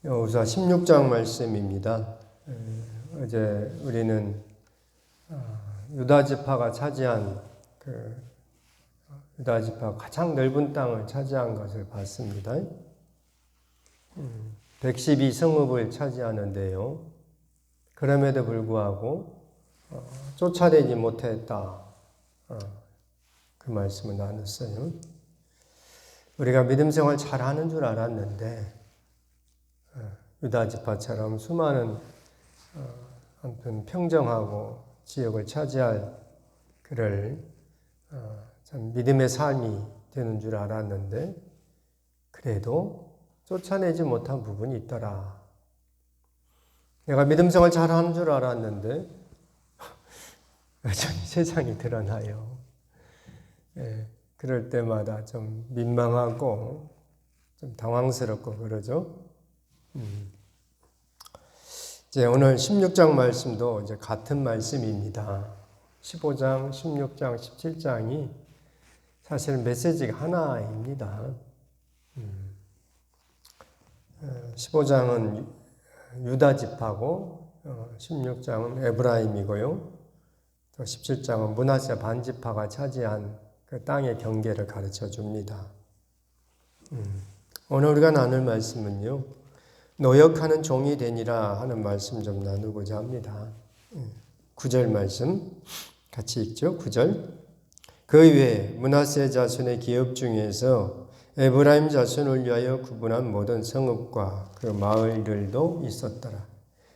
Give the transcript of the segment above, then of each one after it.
여호수아 16장 말씀입니다. 어제 우리는 유다 지파가 차지한 유다 지파가 가장 넓은 땅을 차지한 것을 봤습니다. 112성읍을 차지하는데요. 그럼에도 불구하고 쫓아내지 못했다. 그 말씀을 나눴어요. 우리가 믿음 생활 잘하는 줄 알았는데 유다 지파처럼 수많은 한편 평정하고 지역을 차지할 그를 참 믿음의 삶이 되는 줄 알았는데 그래도 쫓아내지 못한 부분이 있더라. 내가 믿음 생활 잘하는 줄 알았는데 여전히 세상이 드러나요. 그럴 때마다 좀 민망하고 좀 당황스럽고 그러죠. 이제 오늘 16장 말씀도 이제 같은 말씀입니다. 15장, 16장, 17장이 사실 메시지가 하나입니다. 15장은 유다 지파고 16장은 에브라임이고요. 또 17장은 므낫세 반지파가 차지한 그 땅의 경계를 가르쳐 줍니다. 오늘 우리가 나눌 말씀은요. 노역하는 종이 되니라 하는 말씀 좀 나누고자 합니다. 9절 말씀 같이 읽죠. 9절. 그 외에 므낫세 자손의 기업 중에서 에브라임 자손을 위하여 구분한 모든 성읍과 그 마을들도 있었더라.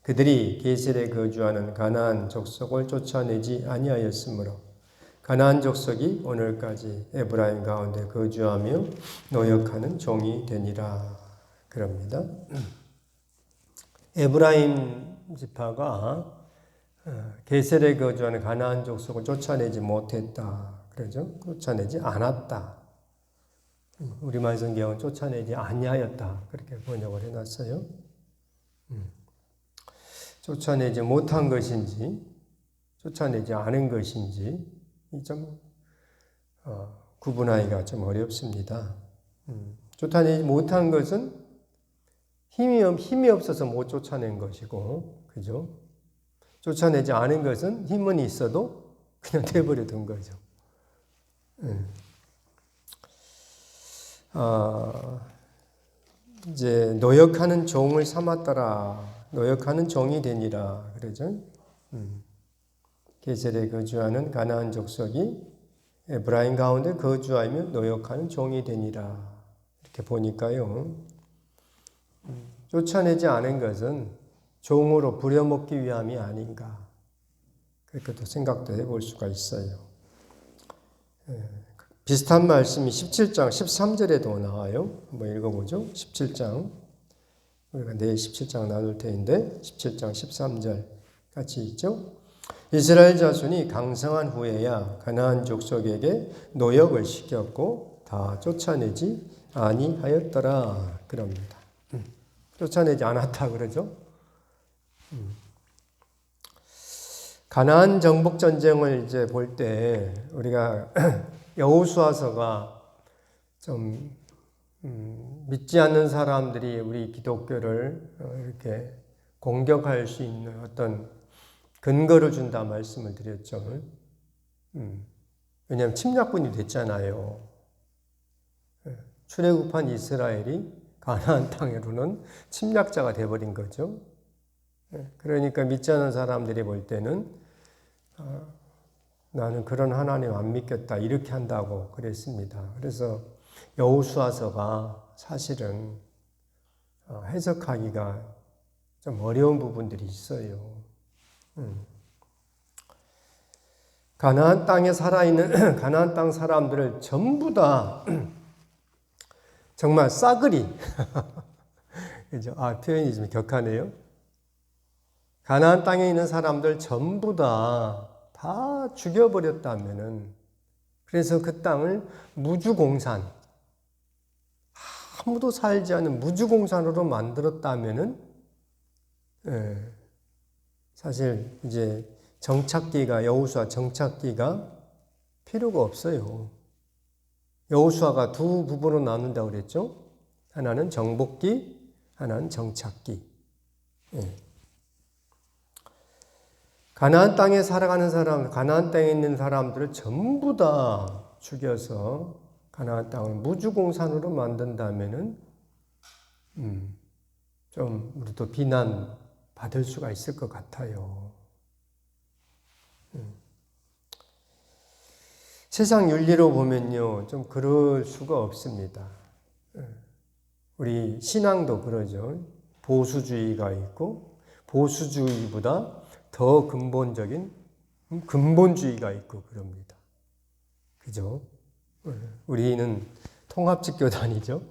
그들이 게셀에 거주하는 가나안 족속을 쫓아내지 아니하였으므로 가나안 족속이 오늘까지 에브라임 가운데 거주하며 노역하는 종이 되니라. 그럽니다. 에브라임 지파가 게셀에 거주하는 가나안 족속을 쫓아내지 못했다. 그러죠? 쫓아내지 않았다. 우리말 성경은 쫓아내지 아니하였다. 그렇게 번역을 해놨어요. 쫓아내지 못한 것인지, 쫓아내지 않은 것인지, 좀 구분하기가 좀 어렵습니다. 쫓아내지 못한 것은 힘이 없어서 못 쫓아낸 것이고, 그죠? 쫓아내지 않은 것은 힘은 있어도 그냥 내버려 둔 거죠. 이제 노역하는 종을 삼았더라. 노역하는 종이 되니라. 그러죠? 게셀에 거주하는 가나안 족속이 에브라임 가운데 거주하며 노역하는 종이 되니라. 이렇게 보니까요. 쫓아내지 않은 것은 종으로 부려먹기 위함이 아닌가. 그렇게 또 생각도 해볼 수가 있어요. 비슷한 말씀이 17장 13절에도 나와요. 한번 읽어보죠. 17장. 우리가 내일 17장 나눌 테인데 17장 13절 같이 읽죠. 이스라엘 자손이 강성한 후에야 가나안 족속에게 노역을 시켰고 다 쫓아내지 아니하였더라. 그럽니다. 쫓아내지 않았다 그러죠. 가나안 정복 전쟁을 이제 볼 때 우리가 여호수아서가 좀 믿지 않는 사람들이 우리 기독교를 이렇게 공격할 수 있는 어떤 근거를 준다 말씀을 드렸죠. 왜냐하면 침략군이 됐잖아요. 출애굽한 이스라엘이 가나안 땅으로는 침략자가 돼버린 거죠. 그러니까 믿지 않는 사람들이 볼 때는 나는 그런 하나님 안 믿겠다 이렇게 한다고 그랬습니다. 그래서 여호수아서가 사실은 해석하기가 좀 어려운 부분들이 있어요. 가나안 땅에 살아있는 가나안 땅 사람들을 전부 다 정말 싸그리 그죠? 표현이 좀 격하네요. 가나안 땅에 있는 사람들 전부 다 죽여버렸다면은, 그래서 그 땅을 무주공산, 아무도 살지 않은 무주공산으로 만들었다면은, 사실 이제 여호수아 정착기가 필요가 없어요. 여호수아가 두 부분으로 나눈다고 그랬죠. 하나는 정복기, 하나님 정착기. 예. 가나안 땅에 살아가는 사람, 가나안 땅에 있는 사람들을 전부 다 죽여서 가나안 땅을 무주공산으로 만든다면은 좀 우리도 비난 받을 수가 있을 것 같아요. 세상 윤리로 보면요, 좀 그럴 수가 없습니다. 우리 신앙도 그러죠. 보수주의가 있고 보수주의보다 더 근본적인 근본주의가 있고 그럽니다. 그죠? 우리는 통합직교단이죠.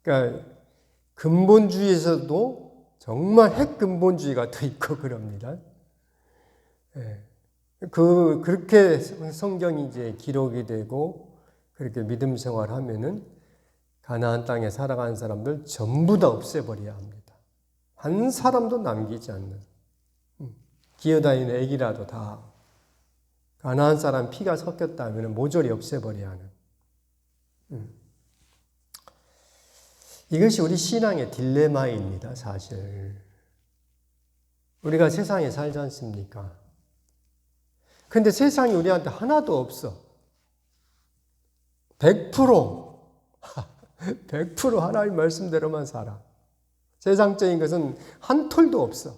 그러니까 근본주의에서도 정말 핵근본주의가 더 있고 그럽니다. 그렇게 성경이 이제 기록이 되고 그렇게 믿음 생활하면은 가나안 땅에 살아가는 사람들 전부 다 없애버려야 합니다. 한 사람도 남기지 않는, 기어다니는 애기라도 다 가나안 사람 피가 섞였다면 모조리 없애버려야 하는. 이것이 우리 신앙의 딜레마입니다, 사실. 우리가 세상에 살지 않습니까? 근데 세상이 우리한테 하나도 없어. 100% 하나님 말씀대로만 살아. 세상적인 것은 한 톨도 없어.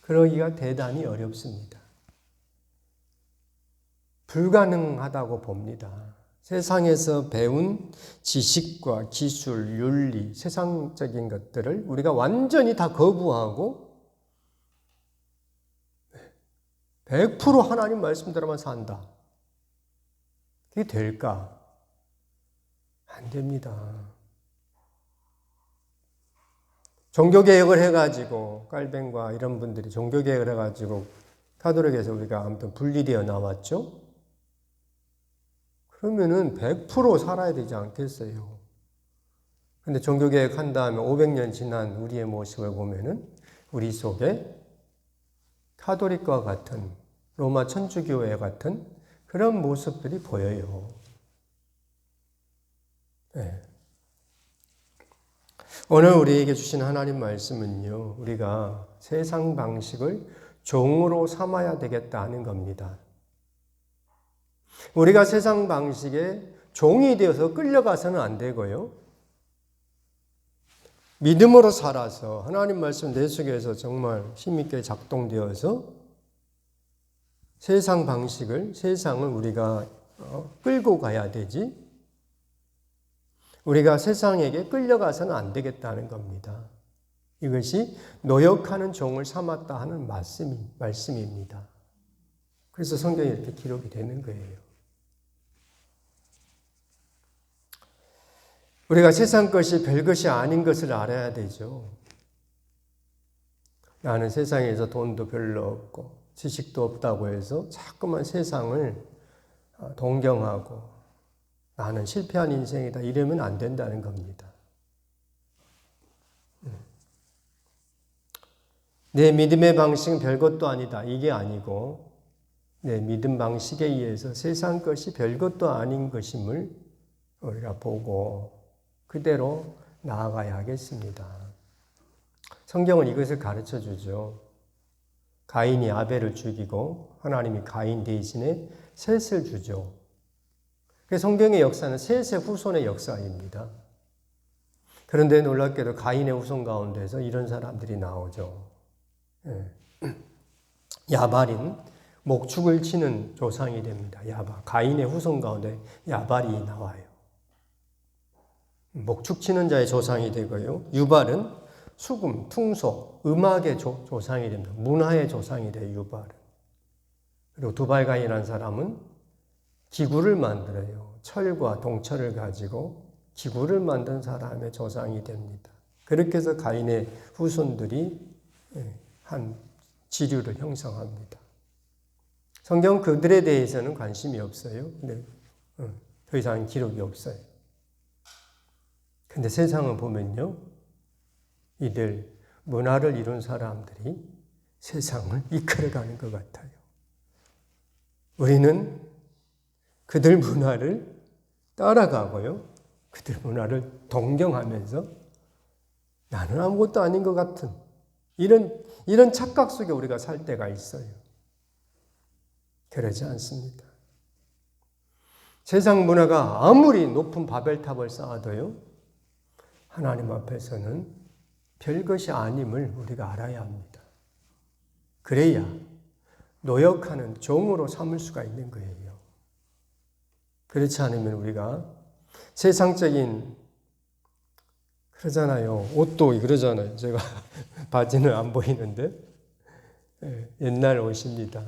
그러기가 대단히 어렵습니다. 불가능하다고 봅니다. 세상에서 배운 지식과 기술, 윤리, 세상적인 것들을 우리가 완전히 다 거부하고 100% 하나님 말씀대로만 산다. 그게 될까? 안 됩니다. 종교개혁을 해가지고 깔뱅과 이런 분들이 종교개혁을 해가지고 가톨릭에서 우리가 아무튼 분리되어 나왔죠. 그러면은 100% 살아야 되지 않겠어요. 근데 종교개혁 한 다음에 500년 지난 우리의 모습을 보면은 우리 속에 가톨릭과 같은 로마 천주교회 같은 그런 모습들이 보여요. 네. 오늘 우리에게 주신 하나님 말씀은요, 우리가 세상 방식을 종으로 삼아야 되겠다는 겁니다. 우리가 세상 방식에 종이 되어서 끌려가서는 안 되고요. 믿음으로 살아서 하나님 말씀 내 속에서 정말 힘있게 작동되어서 세상 방식을, 세상을 우리가 끌고 가야 되지, 우리가 세상에게 끌려가서는 안 되겠다는 겁니다. 이것이 노역하는 종을 삼았다 하는 말씀입니다. 그래서 성경에 이렇게 기록이 되는 거예요. 우리가 세상 것이 별것이 아닌 것을 알아야 되죠. 나는 세상에서 돈도 별로 없고 지식도 없다고 해서 자꾸만 세상을 동경하고 나는 실패한 인생이다 이러면 안 된다는 겁니다. 내 믿음의 방식은 별것도 아니다 이게 아니고 내 믿음 방식에 의해서 세상 것이 별것도 아닌 것임을 우리가 보고 그대로 나아가야 하겠습니다. 성경은 이것을 가르쳐 주죠. 가인이 아벨을 죽이고 하나님이 가인 대신에 셋을 주죠. 성경의 역사는 셋의 후손의 역사입니다. 그런데 놀랍게도 가인의 후손 가운데서 이런 사람들이 나오죠. 야발인 목축을 치는 조상이 됩니다. 야발. 가인의 후손 가운데 야발이 나와요. 목축 치는 자의 조상이 되고요. 유발은 수금, 퉁소, 음악의 조상이 됩니다. 문화의 조상이 돼요. 유발은. 그리고 두발가인이라는 사람은 기구를 만들어요. 철과 동철을 가지고 기구를 만든 사람의 조상이 됩니다. 그렇게 해서 가인의 후손들이 한 지류를 형성합니다. 성경은 그들에 대해서는 관심이 없어요. 근데 더 이상 기록이 없어요. 근데 세상을 보면요, 이들 문화를 이룬 사람들이 세상을 이끌어가는 것 같아요. 우리는 그들 문화를 따라가고요. 그들 문화를 동경하면서 나는 아무것도 아닌 것 같은 이런 착각 속에 우리가 살 때가 있어요. 그러지 않습니다. 세상 문화가 아무리 높은 바벨탑을 쌓아도요, 하나님 앞에서는 별것이 아님을 우리가 알아야 합니다. 그래야 노역하는 종으로 삼을 수가 있는 거예요. 그렇지 않으면 우리가 세상적인, 그러잖아요. 옷도 그러잖아요. 제가 바지는 안 보이는데 옛날 옷입니다.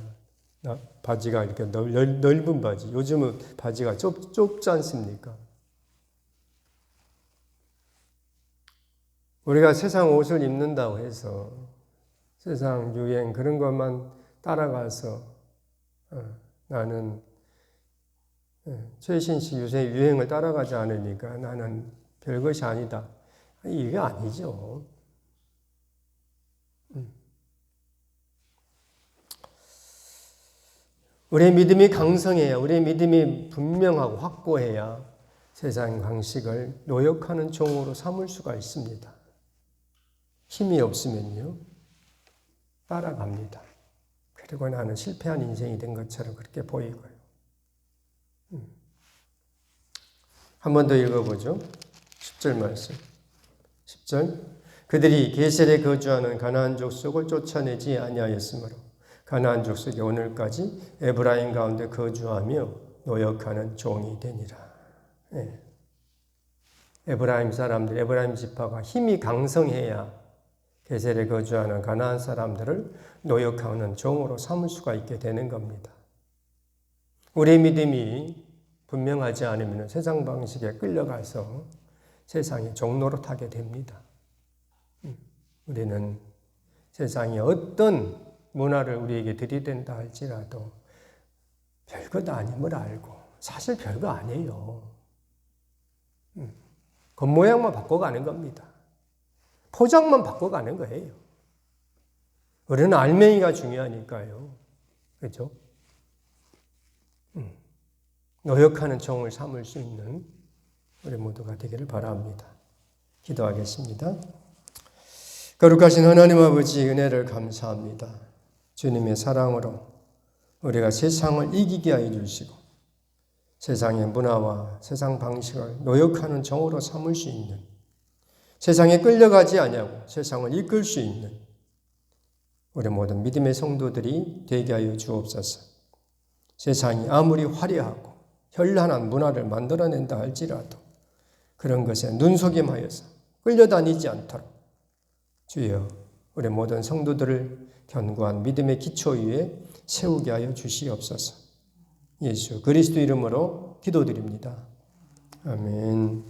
바지가 이렇게 넓은 바지. 요즘은 바지가 좁지 않습니까? 우리가 세상 옷을 입는다고 해서 세상 유행 그런 것만 따라가서 나는 최신식 요새 유행을 따라가지 않으니까 나는 별것이 아니다. 이게 아니죠. 우리의 믿음이 강성해야, 우리의 믿음이 분명하고 확고해야 세상 방식을 노역하는 종으로 삼을 수가 있습니다. 힘이 없으면요, 따라갑니다. 그리고 나는 실패한 인생이 된 것처럼 그렇게 보이고요. 한 번 더 읽어보죠. 10절 말씀. 10절. 그들이 게셀에 거주하는 가나안 족속을 쫓아내지 아니하였으므로 가나안 족속이 오늘까지 에브라임 가운데 거주하며 노역하는 종이 되니라. 네. 에브라임 사람들, 에브라임 지파가 힘이 강성해야 게셀에 거주하는 가나안 사람들을 노역하는 종으로 삼을 수가 있게 되는 겁니다. 우리의 믿음이 분명하지 않으면 세상 방식에 끌려가서 세상의 종노릇하게 됩니다. 우리는 세상이 어떤 문화를 우리에게 들이댄다 할지라도 별것 아님을 알고 사실 별거 아니에요. 겉모양만 바꿔가는 겁니다. 포장만 바꿔가는 거예요. 우리는 알맹이가 중요하니까요. 그렇죠? 노역하는 종을 삼을 수 있는 우리 모두가 되기를 바랍니다. 기도하겠습니다. 거룩하신 하나님 아버지 은혜를 감사합니다. 주님의 사랑으로 우리가 세상을 이기게 하여 주시고 세상의 문화와 세상 방식을 노역하는 종으로 삼을 수 있는, 세상에 끌려가지 아니하고 세상을 이끌 수 있는 우리 모든 믿음의 성도들이 되게 하여 주옵소서. 세상이 아무리 화려하고 현란한 문화를 만들어낸다 할지라도 그런 것에 눈속임하여서 끌려다니지 않도록 주여 우리 모든 성도들을 견고한 믿음의 기초 위에 세우게 하여 주시옵소서. 예수 그리스도 이름으로 기도드립니다. 아멘.